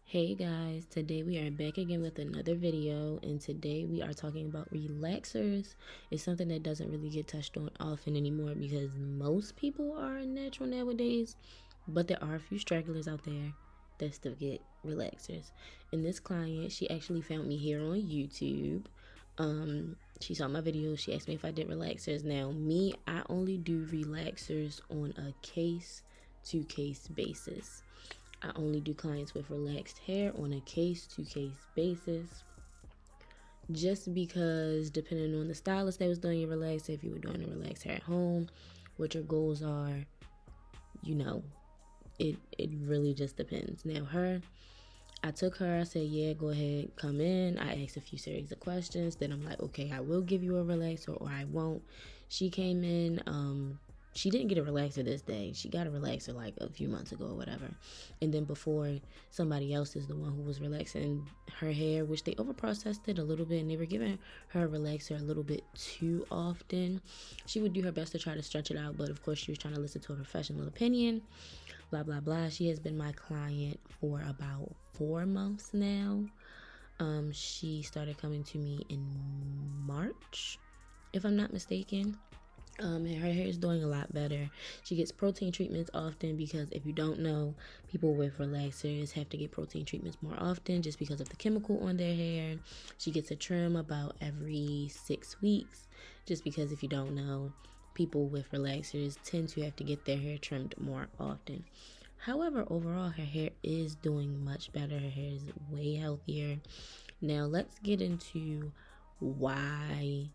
Hey guys, today we are back again with another video, and today we are talking about relaxers. It's something that doesn't really get touched on often anymore because most people are natural nowadays, but there are a few stragglers out there that still get relaxers. And this client, she actually found me here on YouTube. She saw my video, she asked me if I did relaxers. Now me, I only do relaxers on a case to case basis. I only do clients with relaxed hair on a case to case basis. Just because, depending on the stylist that was doing your relaxer, if you were doing a relaxed hair at home, what your goals are, you know, it really just depends. Now, I took her, I said, yeah, go ahead, come in. I asked a few series of questions. Then I'm like, okay, I will give you a relaxer or I won't. She came in, she didn't get a relaxer this day. She got a relaxer like a few months ago or whatever. And then before, somebody else is the one who was relaxing her hair, which they overprocessed it a little bit and they were giving her a relaxer a little bit too often. She would do her best to try to stretch it out, but of course she was trying to listen to a professional opinion. Blah blah blah. She has been my client for about 4 months now. She started coming to me in March, if I'm not mistaken. And her hair is doing a lot better. She gets protein treatments often because if you don't know, people with relaxers have to get protein treatments more often just because of the chemical on their hair. She gets a trim about every 6 weeks just because if you don't know, people with relaxers tend to have to get their hair trimmed more often. However, overall, her hair is doing much better. Her hair is way healthier. Now, let's get into why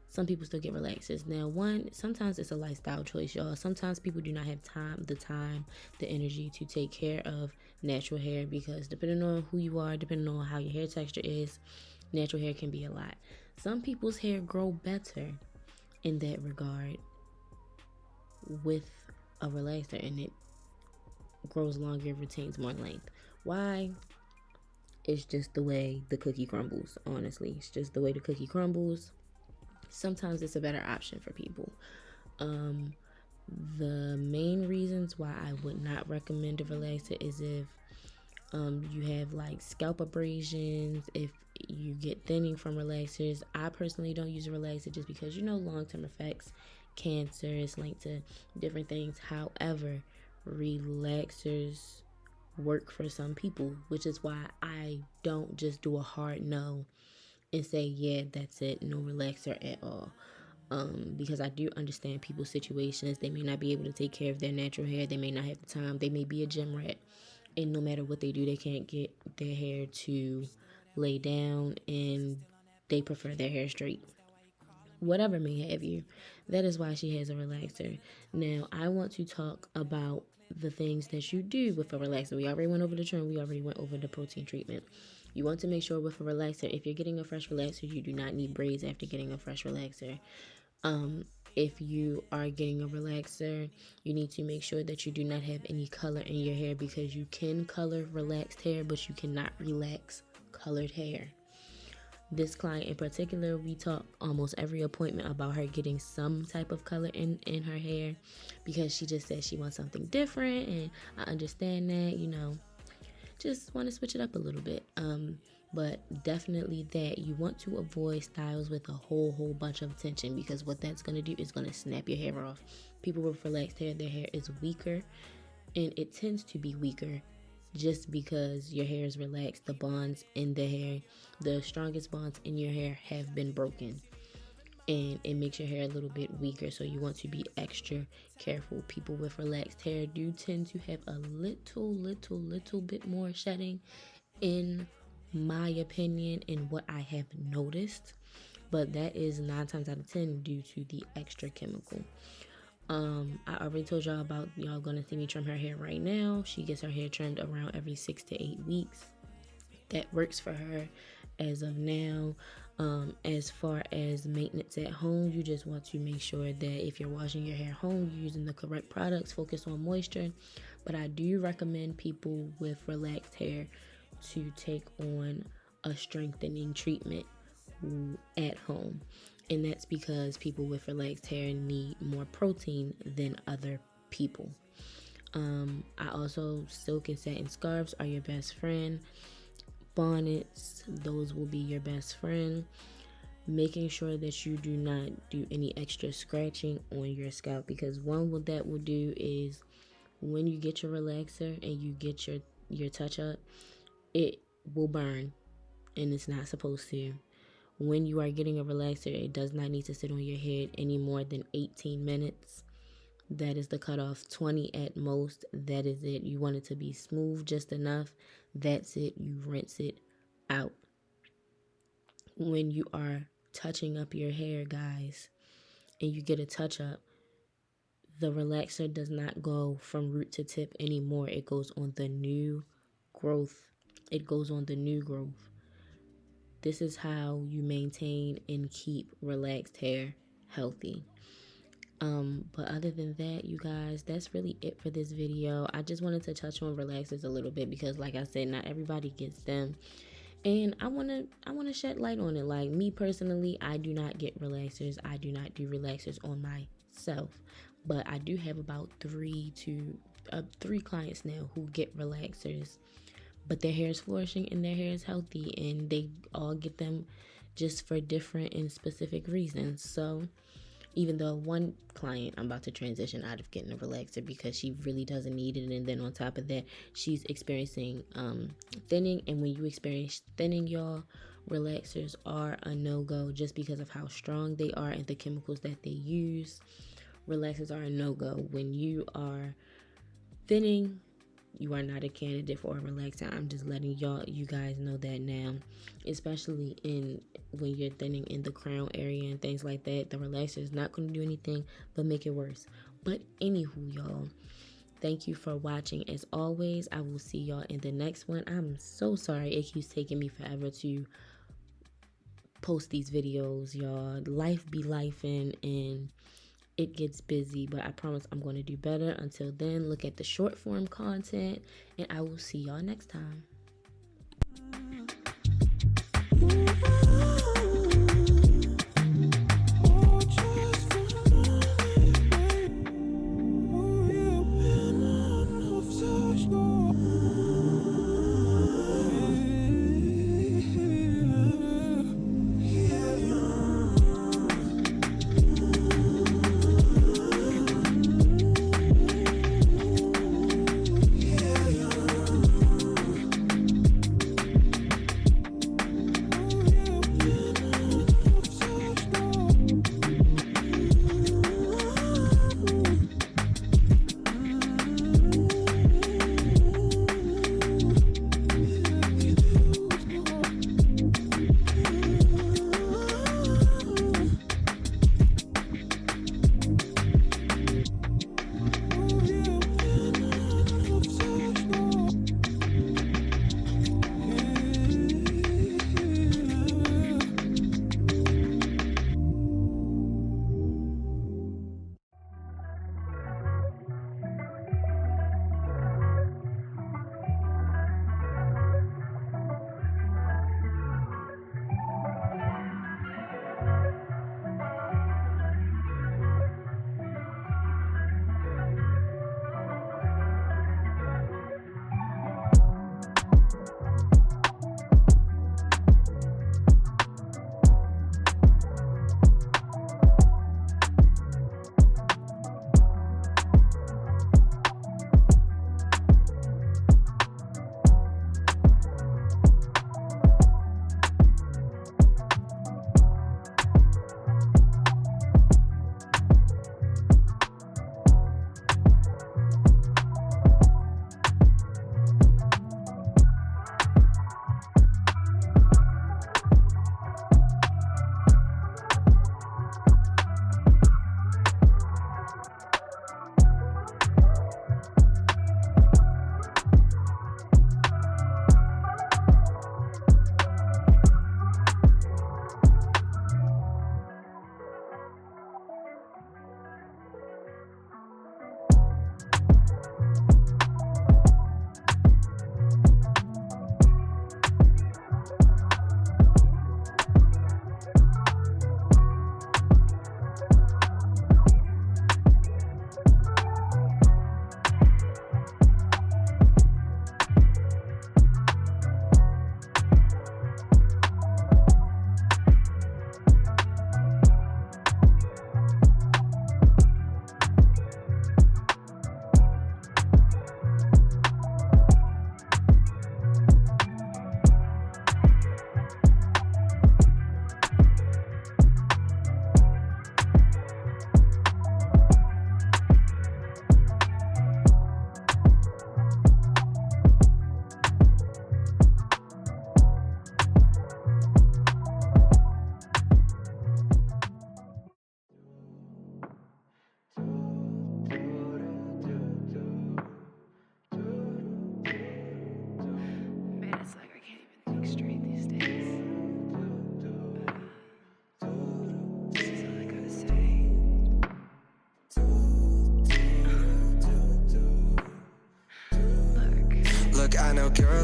some people still get relaxers. Now, one, sometimes it's a lifestyle choice, y'all. Sometimes people do not have the energy to take care of natural hair because depending on who you are, depending on how your hair texture is, natural hair can be a lot. Some people's hair grow better in that regard with a relaxer and it grows longer, retains more length. Why? It's just the way the cookie crumbles, honestly. It's just the way the cookie crumbles. Sometimes it's a better option for people. The main reasons why I would not recommend a relaxer is if you have like scalp abrasions, if you get thinning from relaxers. I personally don't use a relaxer just because long-term effects, cancer is linked to different things. However, relaxers work for some people, which is why I don't just do a hard no and say, yeah, that's it, no relaxer at all. Because I do understand people's situations. They may not be able to take care of their natural hair. They may not have the time. They may be a gym rat. And no matter what they do, they can't get their hair to lay down and they prefer their hair straight. Whatever may have you. That is why she has a relaxer. Now, I want to talk about the things that you do with a relaxer. We already went over the trim. We already went over the protein treatment. You want to make sure with a relaxer, if you're getting a fresh relaxer, you do not need braids after getting a fresh relaxer. If you are getting a relaxer, you need to make sure that you do not have any color in your hair because you can color relaxed hair, but you cannot relax colored hair. This client in particular, we talk almost every appointment about her getting some type of color in her hair because she just says she wants something different, and I understand that, just want to switch it up a little bit. But definitely that you want to avoid styles with a whole bunch of tension because what that's going to do is going to snap your hair off. People with relaxed hair, their hair is weaker and it tends to be weaker just because your hair is relaxed. The bonds in the hair, the strongest bonds in your hair have been broken and it makes your hair a little bit weaker, so you want to be extra careful. People with relaxed hair do tend to have a little bit more shedding, in my opinion, and what I have noticed, but that is 9 times out of 10 due to the extra chemical. I already told y'all about y'all gonna see me trim her hair right now. She gets her hair trimmed around every 6 to 8 weeks. That works for her as of now. As far as maintenance at home, you just want to make sure that if you're washing your hair home, you're using the correct products, focus on moisture. But I do recommend people with relaxed hair to take on a strengthening treatment at home. And that's because people with relaxed hair need more protein than other people. I also silk and satin scarves are your best friend. Bonnets, those will be your best friend. Making sure that you do not do any extra scratching on your scalp, because what that will do is when you get your relaxer and you get your touch up, it will burn, and it's not supposed to. When you are getting a relaxer, it does not need to sit on your head any more than 18 minutes. That is the cutoff. 20 at most. That is it. You want it to be smooth just enough. That's it. You rinse it out. When you are touching up your hair, guys, and you get a touch up, the relaxer does not go from root to tip anymore. It goes on the new growth. It goes on the new growth. This is how you maintain and keep relaxed hair healthy. But other than that, you guys, that's really it for this video. I just wanted to touch on relaxers a little bit because, like I said, not everybody gets them, and I wanna shed light on it. Like me personally, I do not get relaxers. I do not do relaxers on myself, but I do have about three clients now who get relaxers, but their hair is flourishing and their hair is healthy, and they all get them just for different and specific reasons. So even though one client, I'm about to transition out of getting a relaxer because she really doesn't need it, and then on top of that, she's experiencing thinning. And when you experience thinning, y'all, relaxers are a no-go just because of how strong they are and the chemicals that they use. Relaxers are a no-go. When you are thinning, you are not a candidate for a relaxer. I'm just letting you guys know that now, especially when you're thinning in the crown area and things like that. The relaxer is not going to do anything but make it worse. But anywho, y'all, thank you for watching. As always, I will see y'all in the next one. I'm so sorry it keeps taking me forever to post these videos, y'all. Life be lifing and it gets busy, but I promise I'm going to do better. Until then, look at the short form content, and I will see y'all next time.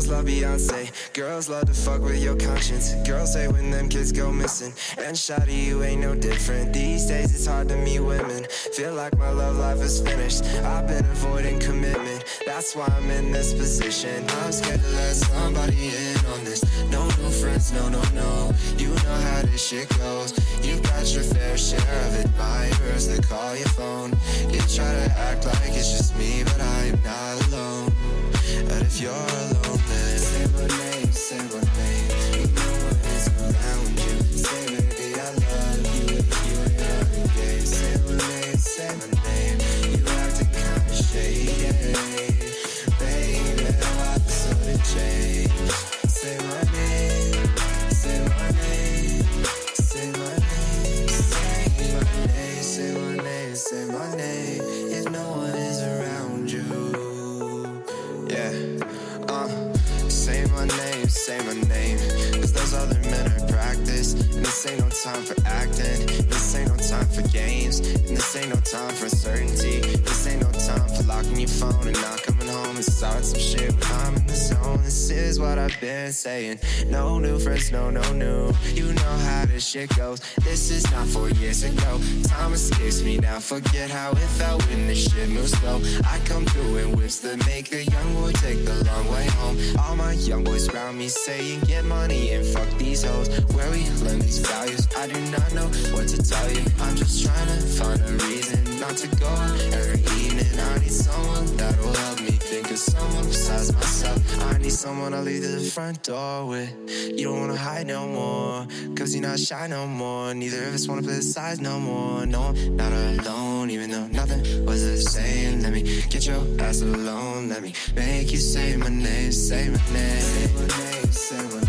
Girls love Beyonce, girls love to fuck with your conscience. Girls say when them kids go missing, and shawty, you ain't no different. These days it's hard to meet women, feel like my love life is finished. I've been avoiding commitment, that's why I'm in this position. I'm scared to let somebody in on this. No new friends, no, no, no. You know how this shit goes. You got your fair share of admirers that call your phone. You try to act like it's just me, but I am not alone. And if you're alone, then say my name, say my name. You know what is around you. Say baby I love you if you ain't engaged. Say my name, say my name. You acting kinda shady, baby. Why the sudden change? Say my name, say my name, say my name, say my name, say my name, say my name. If no one is around you. Say my name, cause those other men are practice. And this ain't no time for acting, this ain't no time for games, and this ain't no time for uncertainty. This ain't no time for locking your phone and not coming home and start some shit when I'm in the zone. This is what I've been saying. No new friends, no, no new. You know how this shit goes. This is not 4 years ago. Time escapes me now, forget how it felt when this shit moves slow. I come through in whips that make a young boy take the long way home. All my young boys around me saying get money and fuck these hoes. Where we learn these values, I do not know what to tell you. I'm just trying to find a reason not to go out every evening. I need someone that'll help me think of someone besides myself. I need someone I'll leave to the front door with. You don't wanna hide no more, cause you're not shy no more. Neither of us wanna play the sides no more. No, I'm not alone, even though nothing was the same. Let me get your ass alone, let me make you say my name, say my name. Say my name, say my name.